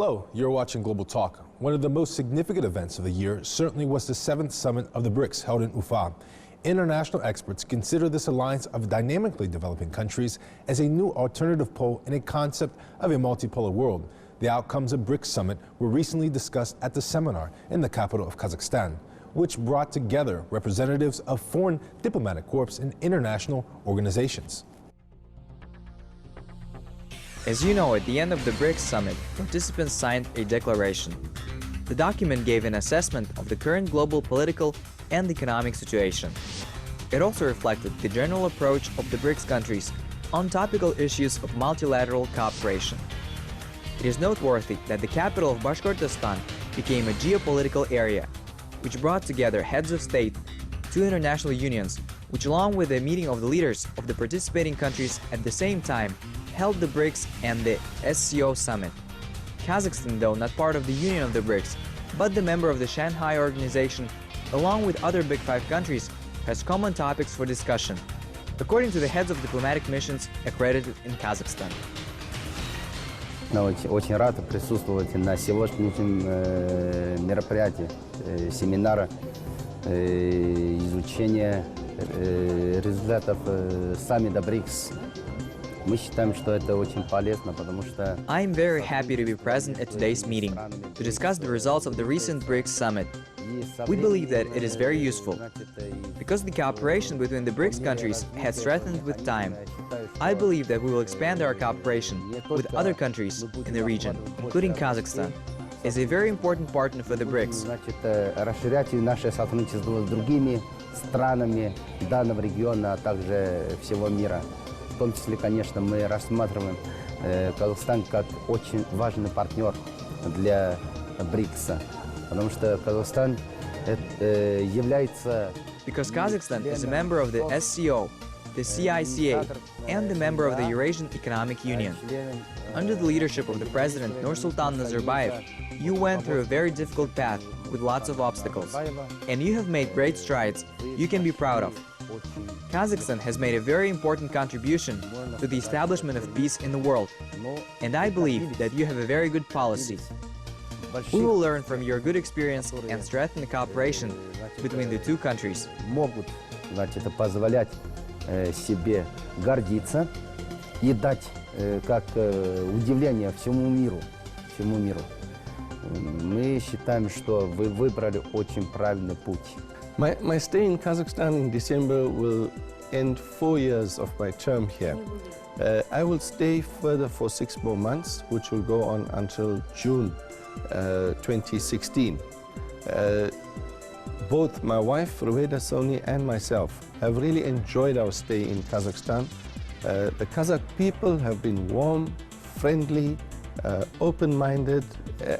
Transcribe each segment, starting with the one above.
Hello, you're watching Global Talk. One of the most significant events of the year certainly was the 7th Summit of the BRICS held in Ufa. International experts consider this alliance of dynamically developing countries as a new alternative pole in a concept of a multipolar world. The outcomes of BRICS Summit were recently discussed at the seminar in the capital of Kazakhstan, which brought together representatives of foreign diplomatic corps and international organizations. As you know, at the end of the BRICS Summit, participants signed a declaration. The document gave an assessment of the current global political and economic situation. It also reflected the general approach of the BRICS countries on topical issues of multilateral cooperation. It is noteworthy that the capital of Bashkortostan became a geopolitical area, which brought together heads of state, two international unions, which along with a meeting of the leaders of the participating countries at the same time held the BRICS and the SCO Summit. Kazakhstan, though not part of the Union of the BRICS, but the member of the Shanghai Organization, along with other Big Five countries, has common topics for discussion, according to the heads of diplomatic missions accredited in Kazakhstan. Очень рад присутствовать на сегодняшнем мероприятии, семинара изучения результатов саммита БРИКС. Мы считаем, что это очень полезно, потому что... I am very happy to be present at today's meeting to discuss the results of the recent BRICS Summit. We believe that it is very useful, because the cooperation between the BRICS countries has strengthened with time. I believe that we will expand our cooperation with other countries in the region, including Kazakhstan, as a very important partner for the BRICS. Расширять наше сотрудничество с другими странами данного региона, а также всего мира. В том числе, конечно, мы рассматриваем Казахстан как очень важный партнер для БРИКСа, потому что Казахстан является... Because Kazakhstan is a member of the SCO, the CICA, and a member of the Eurasian Economic Union. Under the leadership of the President Nursultan Nazarbayev, you went through a very difficult path with lots of obstacles, and you have made great strides you can be proud of. Kazakhstan has made a very important contribution to the establishment of peace in the world, and I believe that you have a very good policy. We will learn from your good experience and strengthen the cooperation between the two countries. Могут, позволять себе гордиться и дать как удивление всему миру. Мы считаем, что вы выбрали очень правильный путь. My stay in Kazakhstan in December will end 4 years of my term here. I will stay further for 6 more months, which will go on until June 2016. Both my wife, Ruveda Soni, and myself have really enjoyed our stay in Kazakhstan. The Kazakh people have been warm, friendly, open-minded,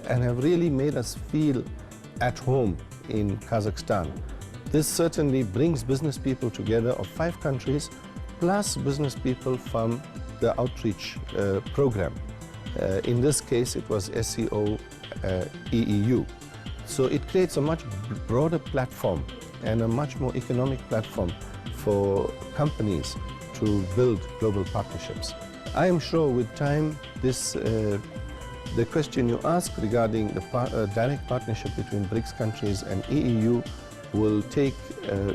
and have really made us feel at home in Kazakhstan. This certainly brings business people together of 5 countries, plus business people from the outreach program. In this case, it was SCO EEU. So it creates a much broader platform and a much more economic platform for companies to build global partnerships. I am sure with time, the question you asked regarding the direct partnership between BRICS countries and EEU will take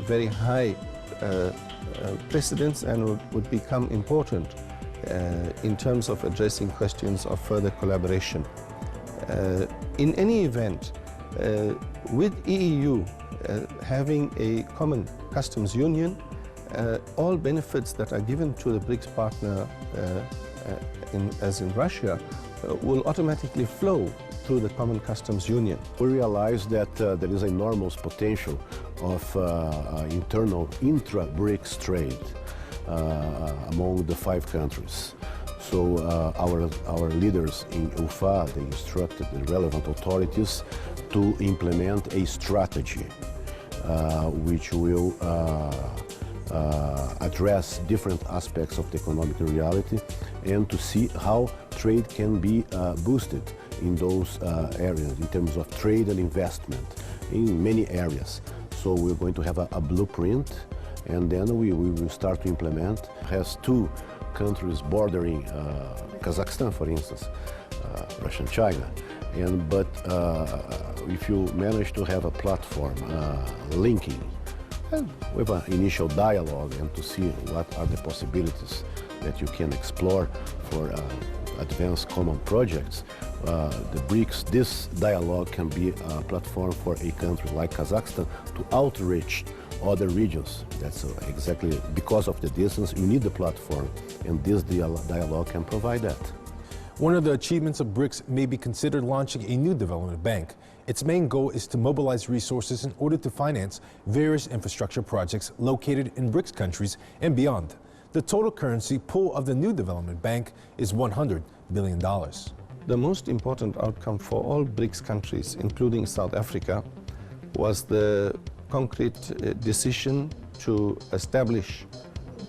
very high precedence and would become important in terms of addressing questions of further collaboration. In any event, with EEU having a common customs union, all benefits that are given to the BRICS partner, as in Russia, will automatically flow through the common customs union. We realize that there is enormous potential of internal intra-BRICS trade among the 5 countries. So our leaders in Ufa, they instructed the relevant authorities to implement a strategy which will address different aspects of the economic reality and to see how trade can be boosted in those areas in terms of trade and investment in many areas. So we're going to have a blueprint, and then we will start to implement. It has 2 countries bordering Kazakhstan, for instance. Russia and China. But if you manage to have a platform linking with an initial dialogue and to see what are the possibilities that you can explore for advanced common projects, the BRICS, this dialogue can be a platform for a country like Kazakhstan to outreach other regions. That's exactly because of the distance, you need the platform, and this dialogue can provide that. One of the achievements of BRICS may be considered launching a new development bank. Its main goal is to mobilize resources in order to finance various infrastructure projects located in BRICS countries and beyond. The total currency pool of the new development bank is $100 billion. The most important outcome for all BRICS countries, including South Africa, was the concrete decision to establish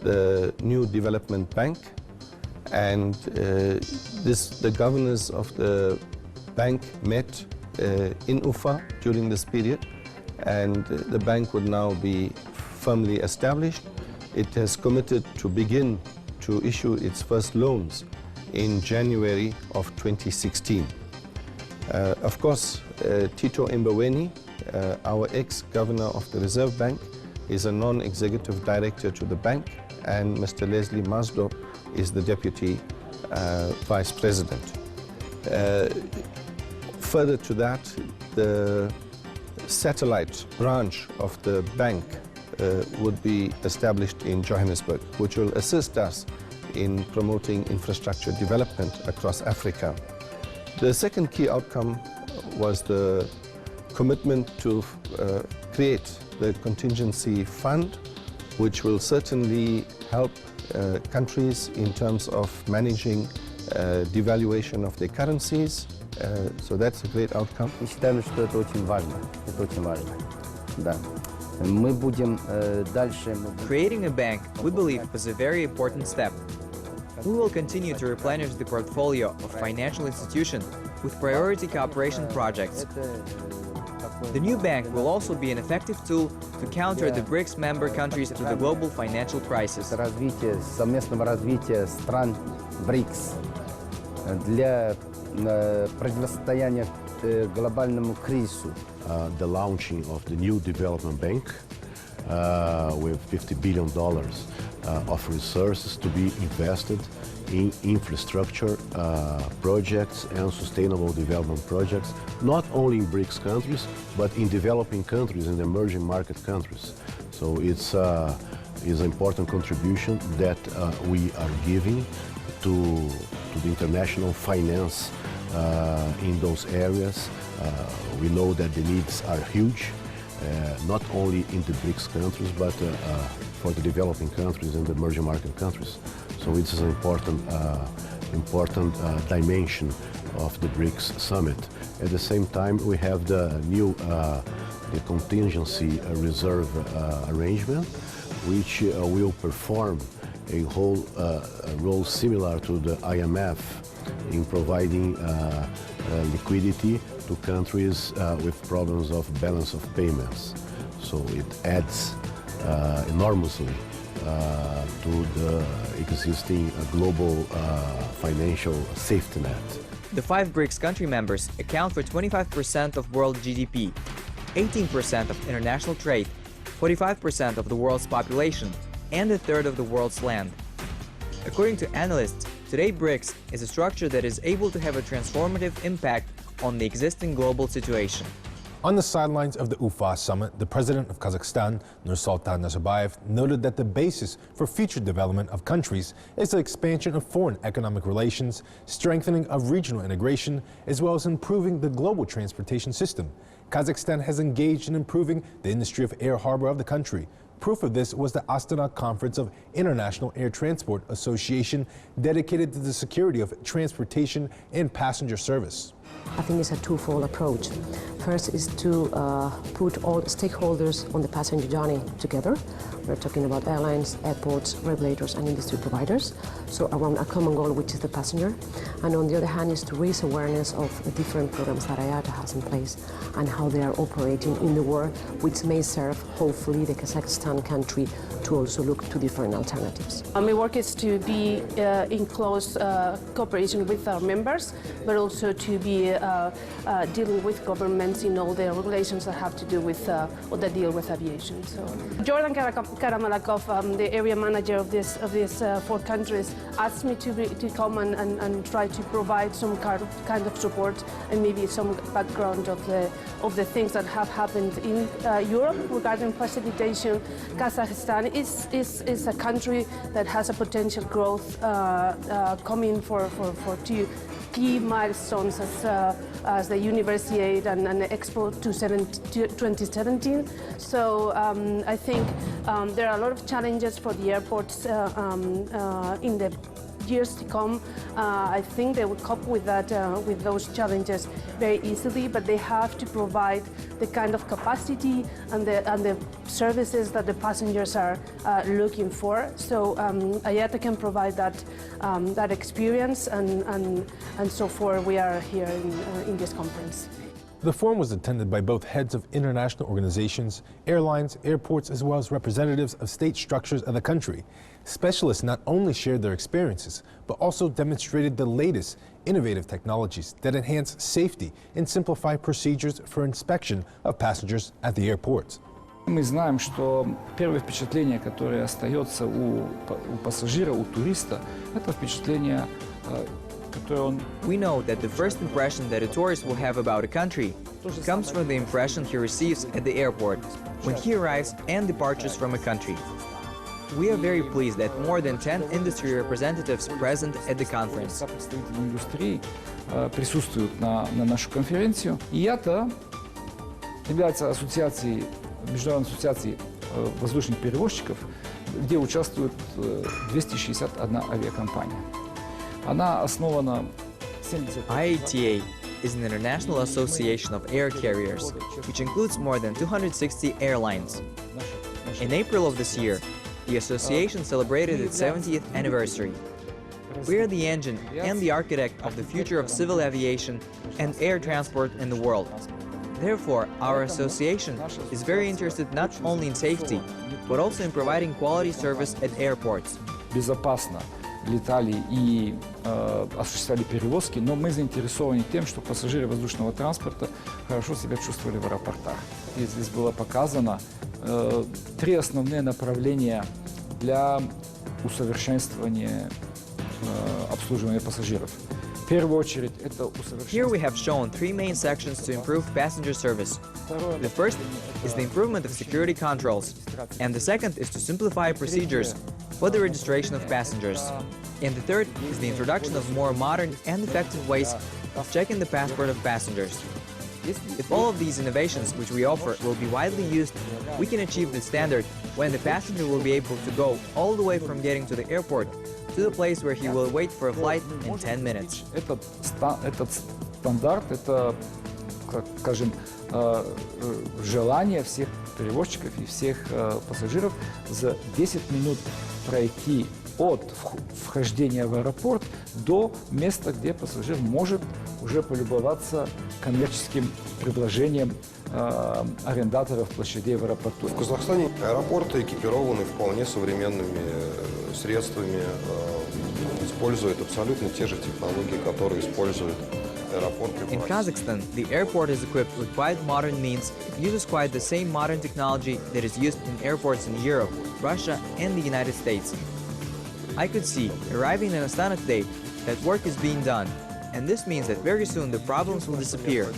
the new development bank. And the governors of the bank met in Ufa during this period, and the bank would now be firmly established. It has committed to begin to issue its first loans in January of 2016. Of course, Tito Mboweni, our ex-governor of the Reserve Bank, is a non-executive director to the bank, and Mr. Leslie Masdo is the deputy vice president. Further to that, the satellite branch of the bank would be established in Johannesburg, which will assist us in promoting infrastructure development across Africa. The second key outcome was the commitment to create the contingency fund, which will certainly help countries in terms of managing devaluation of their currencies. So that's a great outcome. И считаем, что это очень важно. Это очень важно. Да. Мы будем дальше. Creating a bank, we believe, was a very important step. We will continue to replenish the portfolio of financial institutions with priority cooperation projects. The new bank will also be an effective tool to counter the BRICS member countries to the global financial crisis. Развитие, совместного развития стран БРИКС для противостояния глобальному кризису. The launching of the new development bank with $50 billion of resources to be invested in infrastructure projects and sustainable development projects, not only in BRICS countries, but in developing countries and emerging market countries. So it's an important contribution that we are giving to the international finance in those areas. We know that the needs are huge, not only in the BRICS countries, but for the developing countries and the emerging market countries. So it's an important dimension of the BRICS summit. At the same time, we have the new the contingency reserve arrangement, which will perform a whole role similar to the IMF in providing liquidity to countries with problems of balance of payments. So it adds enormously to the existing global financial safety net. The 5 BRICS country members account for 25% of world GDP, 18% of international trade, 45% of the world's population, and a third of the world's land. According to analysts, today BRICS is a structure that is able to have a transformative impact on the existing global situation. On the sidelines of the Ufa summit, the president of Kazakhstan, Nursultan Nazarbayev, noted that the basis for future development of countries is the expansion of foreign economic relations, strengthening of regional integration, as well as improving the global transportation system. Kazakhstan has engaged in improving the industry of air harbor of the country. Proof of this was the Astana Conference of International Air Transport Association, dedicated to the security of transportation and passenger service. I think it's a twofold approach. First is to put all the stakeholders on the passenger journey together, We're talking about airlines, airports, regulators, and industry providers, so around a common goal, which is the passenger. And on the other hand, is to raise awareness of the different programs that IATA has in place and how they are operating in the world, which may serve, hopefully, the Kazakhstan country to also look to different alternatives. My work is to be in close cooperation with our members, but also to be dealing with governments in all the regulations that have to do with or that deal with aviation. So, Jordan Karamalakov, the area manager of these 4 countries, asked me to come and try to provide some kind of support and maybe some background of the things that have happened in Europe regarding facilitation. Kazakhstan is a country that has a potential growth coming for 2 key milestones as the Universiade and Expo 2017. So I think there are a lot of challenges for the airports in the years to come. I think they will cope with that, with those challenges very easily, but they have to provide the kind of capacity and the services that the passengers are looking for. So IATA can provide that experience, and so far we are here in this conference. The forum was attended by both heads of international organizations, airlines, airports, as well as representatives of state structures of the country. Specialists not only shared their experiences, but also demonstrated the latest innovative technologies that enhance safety and simplify procedures for inspection of passengers at the airports. Мы знаем, что первое впечатление, которое остается у пассажира, у туриста, это впечатление, которое он... We know that the first impression that a tourist will have about a country comes from the impression he receives at the airport when he arrives and departures from a country. We are very pleased that more than 10 industry representatives present at the conference. Представители индустрии присутствуют на нашу конференцию. IATA является международной ассоциацией воздушных перевозчиков, где участвует 261 авиакомпания. Она основана 70... IATA is an international association of air carriers, which includes more than 260 airlines. In April of this year, the association celebrated its 70th anniversary. We are the engine and the architect of the future of civil aviation and air transport in the world. Therefore, our association is very interested not only in safety, but also in providing quality service at airports. Безопасно летали и осуществляли перевозки, но мы заинтересованы тем, что пассажиры воздушного транспорта хорошо себя чувствовали в аэропортах. И здесь было показано 3 основные направления для усовершенствования обслуживания пассажиров. В первую очередь, это Here we have shown 3 main sections to improve passenger service. The first is the improvement of security controls, and the second is to simplify procedures for the registration of passengers. And the third is the introduction of more modern and effective ways of checking the passport of passengers. If all of these innovations which we offer will be widely used, we can achieve the standard when the passenger will be able to go all the way from getting to the airport to the place where he will wait for a flight in 10 minutes. Этот стандарт, это, скажем, желание всех перевозчиков и всех пассажиров за 10 минут пройти от вхождения в аэропорт до места, где пассажир может уже полюбоваться коммерческим предложением арендаторов площадей в аэропорту. В Казахстане аэропорты экипированы вполне современными средствами, используют абсолютно те же технологии, которые используют аэропорты. In Kazakhstan, the airport is equipped with quite modern means, uses quite the same modern technology that is used in airports in Europe, Russia, and the United States. I could see, arriving in Astana today, that work is being done, and this means that very soon the problems will disappear.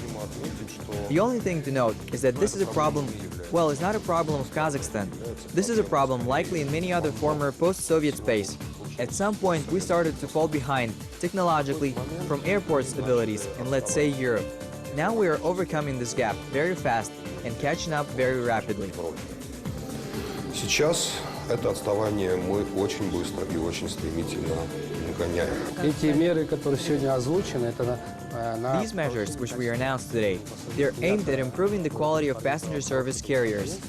The only thing to note is that this is a problem, well, it's not a problem of Kazakhstan. This is a problem likely in many other former post-Soviet space. At some point, we started to fall behind, technologically, from airport stabilities in, let's say, Europe. Now we are overcoming this gap very fast and catching up very rapidly. Сейчас Это отставание мы очень быстро и очень стремительно нагоняем. Эти меры, которые сегодня озвучены, это на... These measures, which we announced today, they're aimed at improving the quality of passenger service carriers.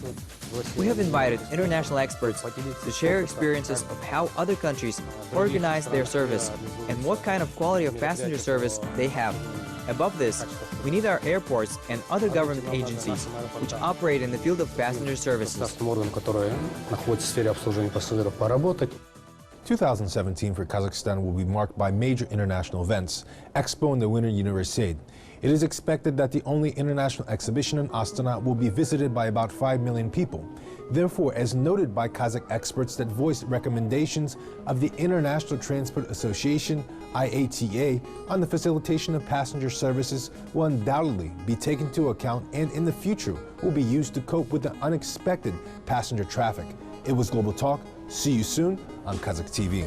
We have invited international experts to share experiences of how other countries organize their service and what kind of quality of passenger service they have. Above this, we need our airports and other government agencies which operate in the field of passenger services. орган, который находится в сфере обслуживания пассажиров, поработать. 2017 for Kazakhstan will be marked by major international events, Expo and the Winter Universiade. It is expected that the only international exhibition in Astana will be visited by about 5 million people. Therefore, as noted by Kazakh experts that voiced recommendations of the International Transport Association, IATA, on the facilitation of passenger services will undoubtedly be taken into account and in the future will be used to cope with the unexpected passenger traffic. It was Global Talk. See you soon on Kazakh TV.